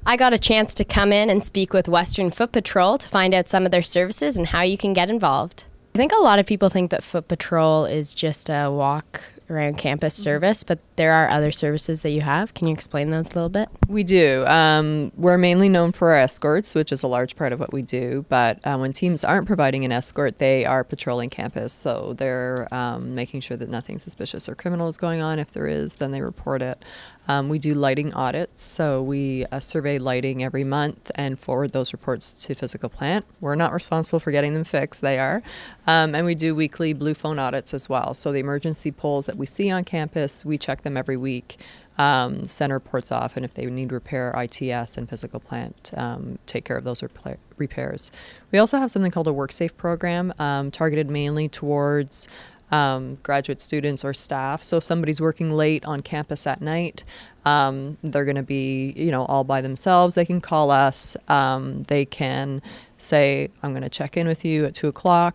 I got a chance to come in and speak with Western Foot Patrol to find out some of their services and how you can get involved. I think a lot of people think that Foot Patrol is just a walk around campus service, but there are other services that you have. Can you explain those a little bit? We do. We're mainly known for our escorts, which is a large part of what we do. But when teams aren't providing an escort, they are patrolling campus. So they're making sure that nothing suspicious or criminal is going on. If there is, then they report it. We do lighting audits. So we survey lighting every month and forward those reports to physical plant. We're not responsible for getting them fixed. They are. And we do weekly blue phone audits as well. So the emergency poles that we see on campus, we check them every week. Send reports off, and if they need repair, ITS and physical plant take care of those repairs. We also have something called a WorkSafe program, targeted mainly towards graduate students or staff. So if somebody's working late on campus at night, they're going to be, all by themselves. They can call us. They can say, I'm going to check in with you at 2:00.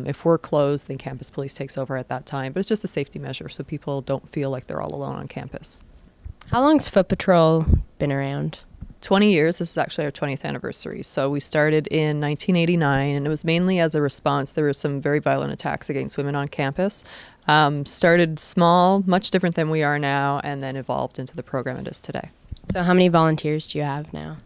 If we're closed, then campus police takes over at that time. But it's just a safety measure so people don't feel like they're all alone on campus. How long's Foot Patrol been around? 20 years. This is actually our 20th anniversary. So we started in 1989, and it was mainly as a response. There were some very violent attacks against women on campus. Started small, much different than we are now, and then evolved into the program it is today. So how many volunteers do you have now?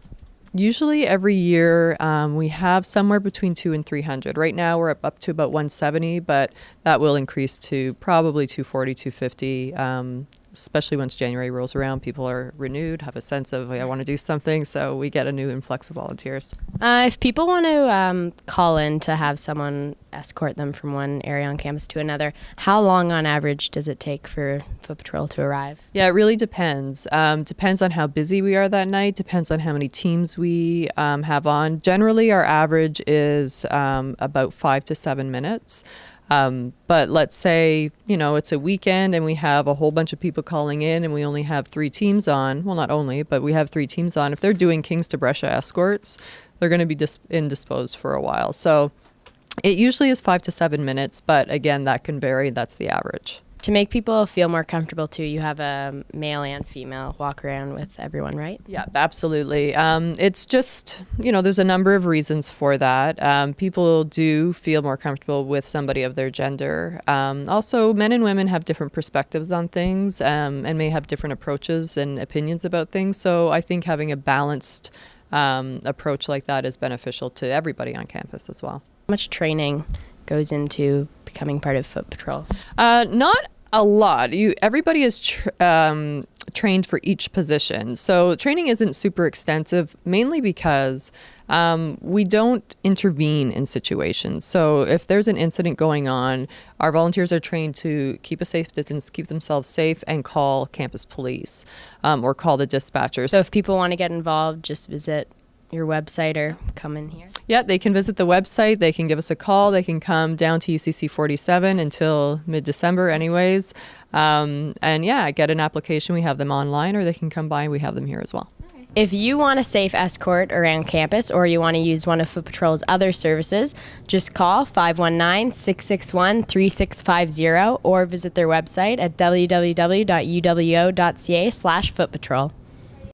Usually every year we have somewhere between 200 and 300. Right now we're up to about 170, but that will increase to probably 240, 250, especially once January rolls around. People are renewed, have a sense of, I want to do something, so we get a new influx of volunteers. If people want to call in to have someone escort them from one area on campus to another, how long on average does it take for Foot Patrol to arrive? Yeah, it really depends. Depends on how busy we are that night, depends on how many teams we have on. Generally, our average is about 5 to 7 minutes. But let's say, it's a weekend and we have a whole bunch of people calling in and we only have 3 teams on. Well, not only, but we have 3 teams on. If they're doing Kings to Brescia escorts, they're going to be indisposed for a while. So it usually is 5 to 7 minutes, but again, that can vary. That's the average. To make people feel more comfortable too, you have a male and female walk around with everyone, right? Yeah, absolutely. It's just, there's a number of reasons for that. People do feel more comfortable with somebody of their gender. Also, men and women have different perspectives on things and may have different approaches and opinions about things. So I think having a balanced approach like that is beneficial to everybody on campus as well. How much training goes into becoming part of Foot Patrol? Not a lot. Everybody is trained for each position. So training isn't super extensive, mainly because we don't intervene in situations. So if there's an incident going on, our volunteers are trained to keep a safe distance, keep themselves safe, and call campus police or call the dispatchers. So if people want to get involved, just visit your website or come in here? Yeah, they can visit the website. They can give us a call. They can come down to UCC 47 until mid-December anyways. And get an application. We have them online, or they can come by. We have them here as well. If you want a safe escort around campus or you want to use one of Foot Patrol's other services, just call 519-661-3650 or visit their website at www.uwo.ca/footpatrol.